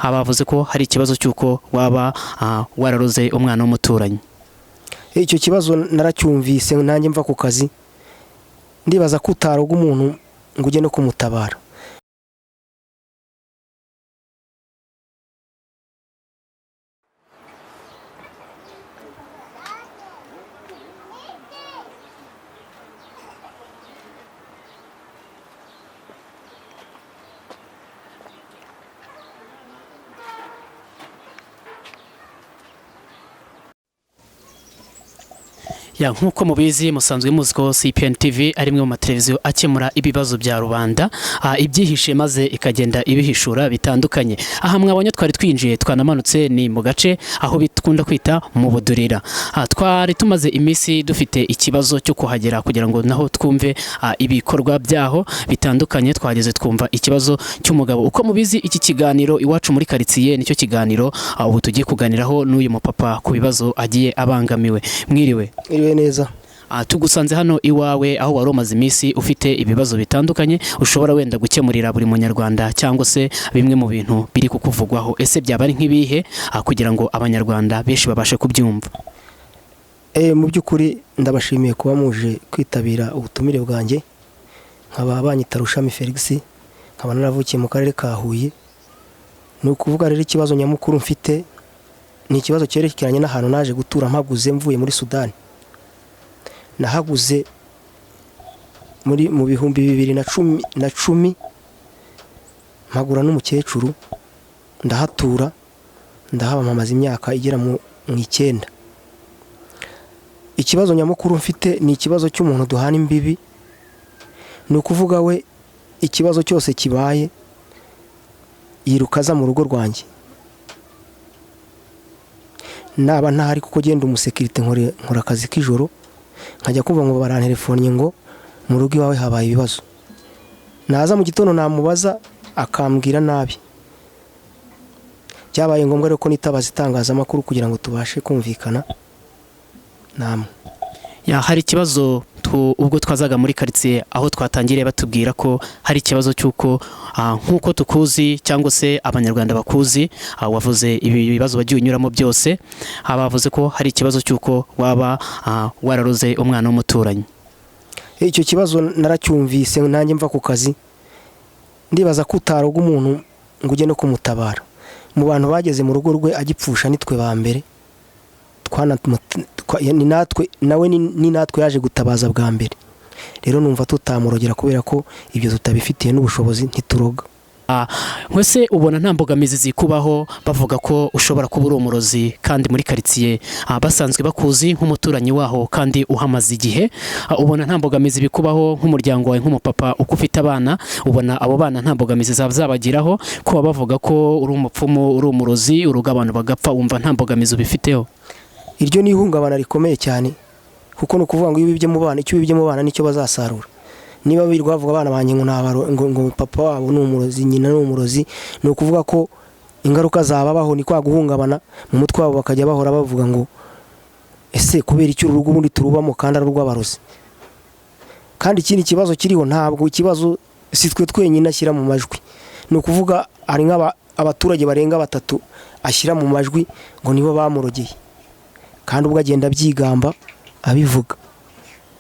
bavuze ko hari ikibazo cy'uko waba wararoze umwana w'umuturanyi. Icyo kibazo naracyumvise nanjye mva ku kazi, ndibaza ko utaroga umuntu ngo ujye no kumutabara. Nkuko mubizi musanzwe muzi ko CPN TV ari imwe mu mateleviziyo akemura ibibazo bya rubanda ibyihishe maze ikagenda ibihishura bitandukanye. Aha mwabonye twari twinjiye twanamanutse ni mu gace aho bitunda kwita mu budurira. Twari tumaze iminsi dufite ikibazo cyo kuhagera kugira ngo naho twumve ibikorwa byaho bitandukanye. Twageze twumva ikibazo cy'umugabo. Uko mubizi iki kiganiro iwacu muri quartier nicyo kiganiro ubu tugiye kuganiraho n'uyu mupapa ku bibazo agiye abangamiwe. Mwiriwe neza. Tugusanze hano iwawe aho wari umaze iminsi ufite ibibazo bitandukanye ushobora wenda gukemurira buri munyarwanda cyangwa se bimwe mu bintu biri kukuvugwaho. Ese byaba ari nk'ibihe kugira ngo abanyarwanda benshi babashe kubyumva? Mu by'ukuri ndabashimiye kuba muje kwitabira ubutumire bwanjye. Nkaba banyita Rushami Felex, nkaba naravukiye mu karere ka Huye. Ni ukuvuga rero ikibazo nyamukuru mfite ni ikibazo cyerekeranye n'ahantu naje gutura mpaguze mvuye muri Sudani. Nahaguze mu bihumbi 2010 mpagura n'umukecuru ndahatura ndahaba mpamaze imyaka igera mu 9. Ikibazo nyamukuru mfite ni ikibazo cy'umuntu duhana imbibi. Ni ukuvuga we ikibazo cyose kibaye yirukaza mu rugo rwanjye. Naba ntahari kuko genda umusekirite nkora akazi k'ijoro, nkajya kumva ngo barantelefonnye ngo mu rugo iwawe habaye ibibazo. Naza mu gitondo namubaza akambwira nabi. Byabaye ngombwa rero ko nitabaza itangazamakuru kugira ngo tubashe kumvikana namwe. Hari ikibazo ubwo twazaga muri quartier aho twatangiriye batubwira ko hari ikibazo cy'uko nkuko tukuzi cyangwa se abanyarwanda bakuzi wavuze ibi bibazo bagiye unyuramo byose. Bavuze ko hari ikibazo cy'uko waba wararoze umwana w'umuturanyi. Icyo kibazo naracyumvise nanjye mva ku kazi, ndibaza ko utaroga umuntu ngo ujye no kumutabara. Mu bantu bageze mu rugo rwe agipfusha nitwe ba mbere. Ni natwe yaje gutabaza bwa mbere. Rero numva tutamurogera kubera ko ibyo tutabifitiye n'ubushobozi ntituroga. Mwese ubona nta mbogamizi zikubaho bavuga ko ushobora kuba uri umurozi kandi muri quartier basanzwe bakuzi nk'umuturanyi waho kandi uhamaze igihe? Ubona nta mbogamizi bikubaho nk'umuryango wawe nk'umupapa uko ufite abana? Ubona abo bana nta mbogamizi zabagiraho ko bavuga ko uri umupfumu uri umurozi uruga abantu bagapfa? Wumva nta mbogamizi ubifiteho? Iryo ni ihungabana rikomeye cyane kuko no kuvuga ngo ibibye mu bana, icyo bibye mu bana nicyo bazasarura. Niba birirwa bavuga abana banye ngo papa wabo ni umurozi, nyina ni umurozi, ni ukuvuga ko ingaruka zababaho ni kwa guhungabana mu mutwe wabo, bakajya bahora bavuga ngo ese kubera icyo urugo ubundi turubamo kandi ari urw'abarozi. Kandi ikindi kibazo kiriho, ntabwo ikibazo si twe twenyine ashyira mu majwi. Ni ukuvuga ari abaturage barenga 3 ashyira mu majwi ngo nibo bamurogeye, kandi ubwo agenda byigamba abivuga.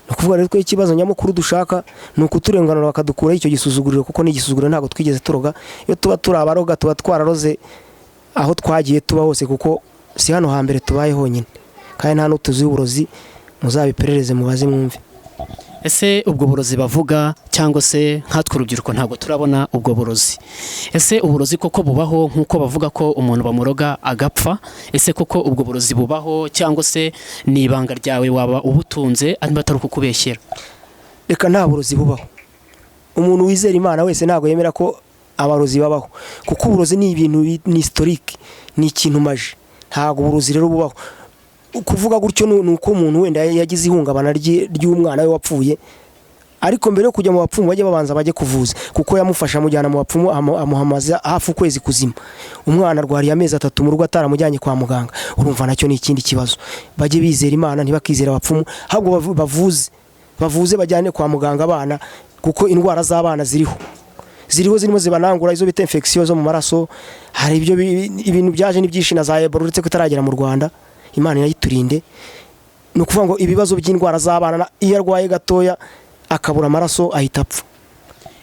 Nukuvuga rero ko ikibazo nyamukuru dushaka nuko turenganura bakadukura icyo gisuzuguriro, kuko ni gisuzuguriro ntago twigeze turoga. Iyo tuba turabaroga tuba twararoze aho twagiye tuba hose, kuko si hano hambere tubaye honyine, kandi nta n'utuzi uburozi muzabiperereze mubaze mwumve. Ese ubwo burozi bavuga cyangwa se nkatwe urubyiruko ntabwo turabona ubwo burozi. Ese uburozi koko bubaho nkuko bavuga ko umuntu bamuroga agapfa? Ese koko ubwo burozi bubaho cyangwa se ni ibanga ryawe waba ubutunze ari batari kukubeshyera? Reka nta burozi bubaho. Umuntu wizera Imana wese ntago yemera ko abarozi babaho, kuko uburozi ni ibintu ni historique, ni ikintu maje. Ntago uburozi rero bubaho. Kuvuga gutyo nuko umuntu wenda yagize ihungabana ry'umwana we wapfuye, ariko mbere yo kujya mu bapfumu bajye babanza bajye kuvuza, kuko yamufasha mujyana mu bapfumu amuhamaza hafi ukwezi kuzima. Umwana arwariye amezi 3 mu rugo ataramujyanye kwa muganga. Urumva nacyo ni ikindi kibazo. Bajye bizera Imana ntibakizera abapfumu, ahubwo bavuze bajyane kwa muganga abana, kuko indwara z'abana ziriho. zirimo zibanangura izo bita infection zo mu maraso. Hari ibintu byaje n'ibyinshi na za Ebola uretse kutaragera mu Rwanda. Imana yayiturinde. No kuvuga ngo ibibazo by'indwara z'abana iyo arwaye gatoya akabura amaraso ahita apfa.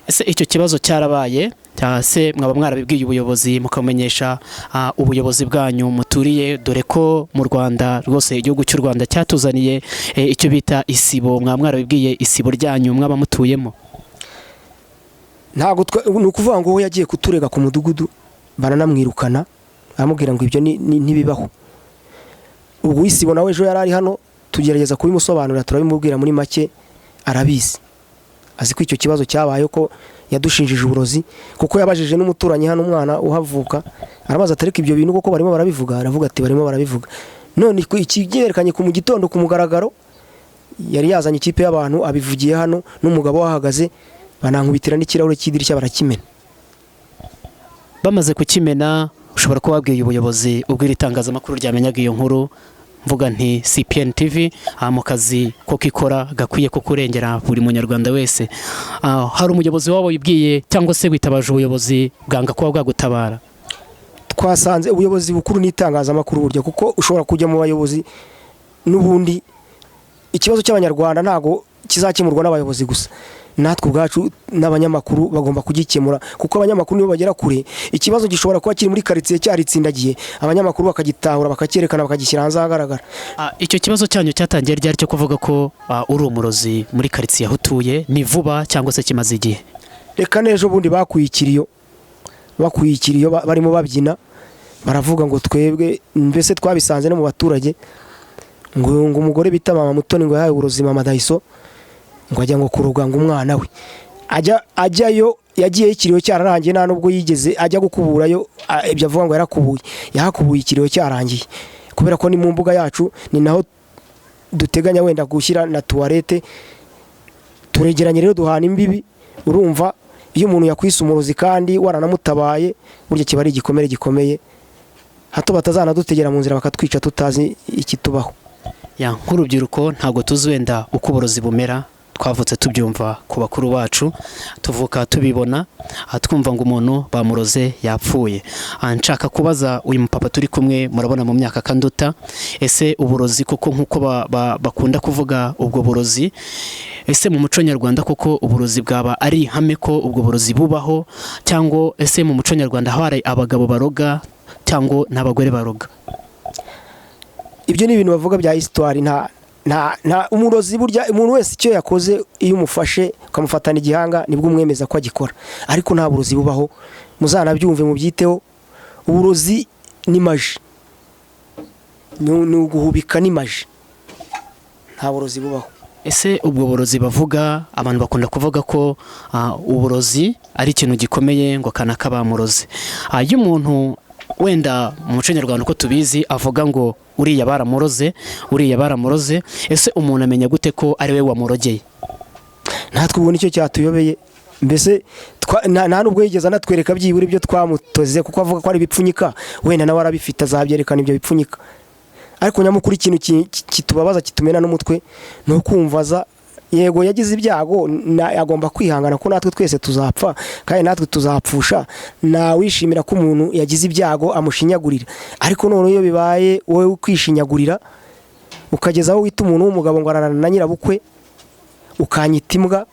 Ese icyo kibazo cyarabaye cyase mwaba mwarabibwiye ubuyobozi mukamenyesha ubuyobozi bwanyu muturiye, dore ko mu Rwanda rwose igihugu cy'u Rwanda cyatuzaniye icyo bita isibo, mwaba mwarabibwiye isibo ryanyu mwaba mutuyemo? Ntabwo ni ukuvuga ngo yagiye kuturega ku mudugudu baranamwirukana amubwira ngo ibyo ntibibaho. Ubwo isibo nawe ejo yarari hano tugerageza kubimusobanurira, turabimubwira muri make arabizi, azi ko icyo kibazo cyabaye ko yadushinjije uburozi, kuko yabajije n'umuturanyi hano umwana uhavuka arabaza atareka ibyo bintu koko barimo barabivuga, aravuga ati barimo barabivuga. None ikigerekanye ku mu gitondo ku mugaragaro yari yazanye ikipe y'abantu abivugiye hano n'umugabo wahagaze, banankubitira n'ikirahure cy'idirishya barakimena. Bamaze kukimena ushobora kuba wabwiye ubuyobozi ubwira itangazamakuru ryamenyaga iyo nkuru, mvuga nti CPN TV mu kazi ko kikora gakwiye ko kurengera buri munyarwanda wese. Hari umuyobozi wabo yibwiye cyangwa se witabaje ubuyobozi bwanga kuba bwagutabara? Twasanze ubuyobozi bukuru n'itangazamakuru buryo, kuko ushobora kujya mu bayobozi n'ubundi ikibazo cy'abanyarwanda ntago kizakemurwa n'abayobozi gusa, natwe ubwacu n'abanyamakuru bagomba kugikemura, kuko abanyamakuru nibo bagera kure. Ikibazo gishobora kuba kiri muri quartier cyaritsindagiye, abanyamakuru bakagitahura bakacyerekana bakagishyira hanze ahagaragara. Icyo kibazo cyanyu cyatangiye ryari cyo kuvuga ko uri umurozi muri quartier aho utuye? Ni vuba cyangwa se kimaze igihe? Reka n'ejo bundi bakuyikiriyo barimo babyina baravuga ngo twebwe mbese twabisanze no mu baturage ngo umugore bita mama Mutoni ngo yahaye uburozi mama Daiso ngo ajya ngo kuruga ngo umwana we ajyayo, yagiye ikiriyo cyararangiye nta nubwo yigeze ajya gukuburayo. Ibyo avuga ngo yahakubuye ikiriyo cyarangiye, kubera ko ni mu mbuga yacu, ni naho duteganya wenda gushyira na toilette, turegeranye rero duhana imbibi. Urumva iyo umuntu yakwise umurozi kandi waranamutabaye burya kiba ari igikomere gikomeye, hato batazanadutegera mu nzira bakatwica tutazi ikitubaho. Nk'urubyiruko ntabwo tuzi wenda uko uburozi bumera, twavutse tubyumva ku bakuru bacu, tuvuka tubibona, twumva ngo umuntu bamuroze yapfuye. Nshaka kubaza uyu mupapa turi kumwe, murabona mu myaka kanduta, ese uburozi koko nk'uko bakunda kuvuga ubwo burozi, ese mu muco nyarwanda koko uburozi bwaba ari ihame ko ubwo burozi bubaho, cyangwa ese mu muco nyarwanda hari abagabo baroga cyangwa n'abagore baroga? Ibyo ni ibintu bavuga bya histoire. Nta umurozi burya umuntu wese icyo yakoze iyo umufashe ukamufatana igihanga nibwo umwemeza ko agikora, ariko nta burozi bubaho, muzanabyumve mubyiteho. Uburozi ni maji, ni uguhubika ni maji, nta burozi bubaho. Ese ubwo burozi bavuga, abantu bakunda kuvuga ko uburozi ari ikintu gikomeye ngo kanaka bamuroze. Iyo umuntu wenda mu muco nyarwanda uko tubizi avuga ngo uriya baramuroze, ese umuntu amenya gute ko ari we wamurogeye? Natwe ubona icyo cyatuyobeye, mbese nta nubwo yigeze anatwereka byibura ibyo twamutoze, kuko avuga ko ari ibipfunyika, wenda nawe arabifite azabyerekana ibyo bipfunyika. Ariko nyamukuru ikintu kitubabaza kitumena n'umutwe ni ukumvaza yego yagize ibyago, agomba kwihangana ko natwe twese tuzapfa kandi natwe tuzapfusha. Wishimira ko umuntu yagize ibyago amushinyagurira, ariko none iyo bibaye wowe ukishinyagurira ukagezaho wita umuntu w'umugabo ngo ararana na nyirabukwe, ukanyita imbwa,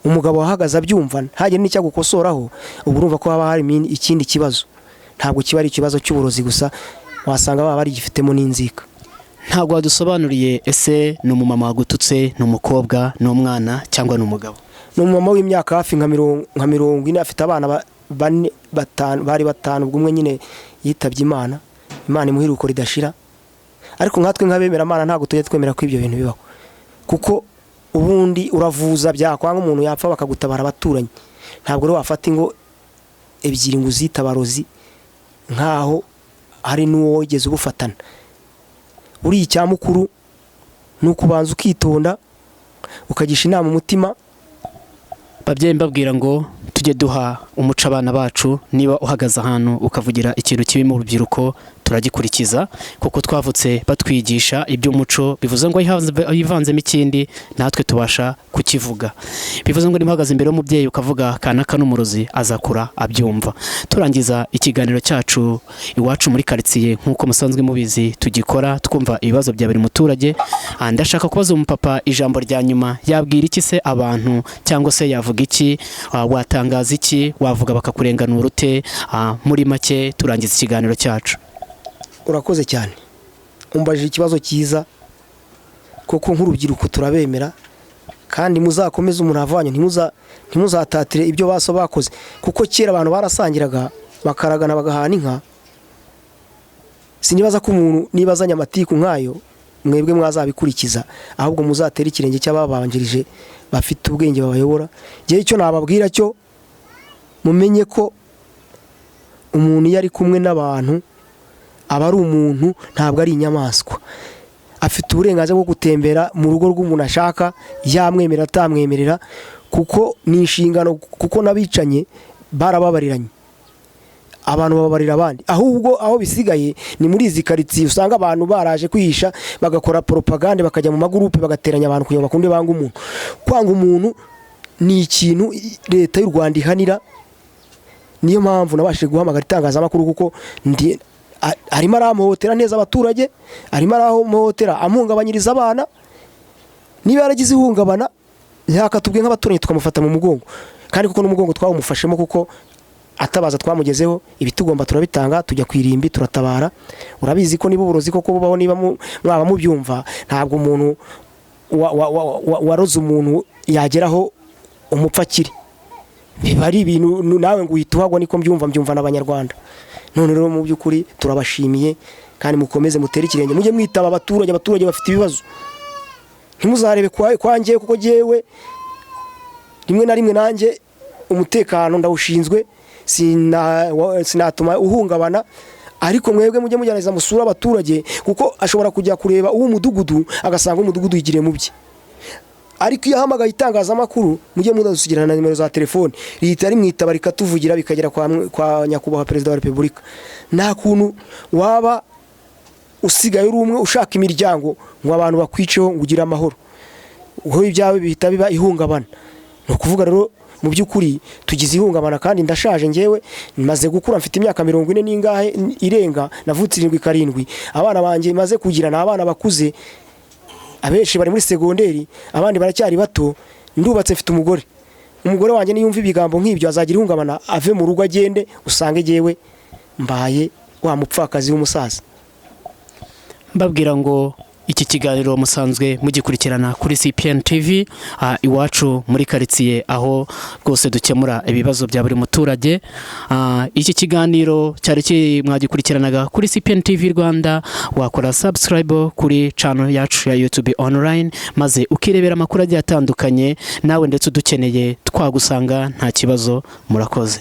umugabo wahagaze abyumva ntagire n'icyo gukosoraho, ubu urumva ko haba hari ikindi kibazo. Ntabwo kiba ari ikibazo cy'uburozi gusa, wasanga baba barigifitemo n'inzika. Ntabwo wadusobanuriye, ese ni umumama wagututse, ni umukobwa, ni umwana cyangwa ni umugabo? Ni umumama w'imyaka hafi nka 40, afite abana bari batanu, ubwo umwe nyine yitabye Imana imuhiruko ridashira. Ariko nkatwe nk'abemera Imana ntabwo tujye twemera ko ibyo bintu bibaho, kuko ubundi uravuza byakwanga umuntu yapfa bakagutabara abaturanyi. Ntabwo rero wafata ingo ebyiri ngo uzita abarozi nkaho hari n'uwo wigeze ubufatana. Uri icyamukuru ni ukubanza ukitonda ukagisha inama umutima. Babyeyi mbabwira ngo tujye duha umuco abana bacu, niba uhagaze ahantu ukavugira ikintu kibi mu rubyiruko turagikurikiza kuko twavutse batwigisha iby'umuco, bivuze ngo yivanzemo ikindi natwe tubasha kukivuga. Bivuze ngo nimuhagaze imbere y'umubyeyi ukavuga kanaka n'umurozi azakura abyumva. Turangiza ikiganiro cyacu iwacu muri quartier nk'uko musanzwe mubizi tugikora twumva ibibazo bya buri muturage. Ndashaka kubaza umupapa ijambo rya nyuma, yabwira iki se abantu cyangwa se yavuga iki, watangaza iki, wavuga bakakurenganura ute? Muri make turangiza ikiganiro cyacu. Urakoze cyane, umbajije ikibazo cyiza kuko nk'urubyiruko turabemera kandi muzakomeze umurava wanyu, ntimuzatatire ibyo baso bakoze, kuko kera abantu barasangiraga bakaragana bagahana inka. Sinibaza ko umuntu nibazanya amatiku nkayo mwebwe mwazabikurikiza, ahubwo muzatera ikirenge cy'ababanjirije bafite ubwenge babayobora. Gihe icyo nababwira cyo mumenye ko umuntu yari kumwe n'abantu aba ari umuntu, ntabwo ari inyamaswa. Afite uburenganzira bwo gutembera mu rugo rw'umuntu ashaka, yamwemerera atamwemerera, kuko ni inshingano, kuko nabicanye barababariranye, abantu bababarira abandi. Ahubwo aho bisigaye ni muri izi quartier usanga abantu baraje kwihisha bagakora propaganda, bakajya mu magurupe bagateranya abantu kugira bakunde banga umuntu. Kwanga umuntu ni ikintu leta y'u Rwanda ihanira. Niyo mpamvu nabashije guhamagara itangazamakuru, kuko arimo aramuhotera neza abaturage, arimo aramuhotera amuhungabanyiriza abana. Niba yaragize ihungabana yakatubwe nk'abaturanyi tukamufata mu mugongo, kandi kuko n'umugongo twawumufashemo, kuko atabaza twamugezeho. Ibitugomba turabitanga, tujya kwirimbi turatabara. Urabizi ko niba uburozi koko bubaho, niba mwaba mubyumva, ntabwo umuntu waroze umuntu yageraho umupfakiri. Biba ari ibintu nawe ngo uhita uhagwa, niko mbyumva n'abanyarwanda. None rero mu by'ukuri turabashimiye, kandi mukomeze mutere ikirenge, mujye mwitaba abaturage bafite ibibazo. Ntimuzarebe kwanjye, kuko jewe rimwe na rimwe nanjye umutekano ndawushinzwe, sinatuma uhungabana. Ariko mwebwe mujye mugerageza musura abaturage, kuko ashobora kujya kureba uw'umudugudu agasanga umudugudu yigiriye mu bye. Ariko iyo ahamagaye itangazamakuru, mujye mudasugirana na nimero za telefone, rihita rimwitaba rikatuvugira bikagera kwa nyakubahwa Perezida wa Repubulika. Nta kuntu waba usigaye uri umwe ushaka imiryango ngo abantu bakwiceho ngo ugire amahoro, ubwo ibyawe bihita biba ihungabana. No kuvuga rero mu by'ukuri tugize ihungabana, kandi ndashaje ngewe, maze gukura, mfite imyaka 40 n'ingahe irenga, navutse 7 abana banjye maze kugira na abana bakuze, abenshi bari muri segonderi, abandi baracyari bato. Ndubatse, mfite umugore wanjye niyumva ibigambo nk'ibyo azagira ihungabana, ave mu rugo agende, usange jewe mbaye wa mupfakazi w'umusaza. Mbabwira ngo iki kiganiro musanzwe mugikurikirana kuri CPN TV iwacu muri quartier, aho rwose dukemura ibibazo bya buri muturage. Iki kiganiro cyari mwagikurikiranaga kuri CPN TV Rwanda. Wakora subscribe kuri channel yacu ya YouTube online, maze ukirebera amakuru agiye atandukanye, nawe ndetse udukeneye twagusanga nta kibazo. Murakoze.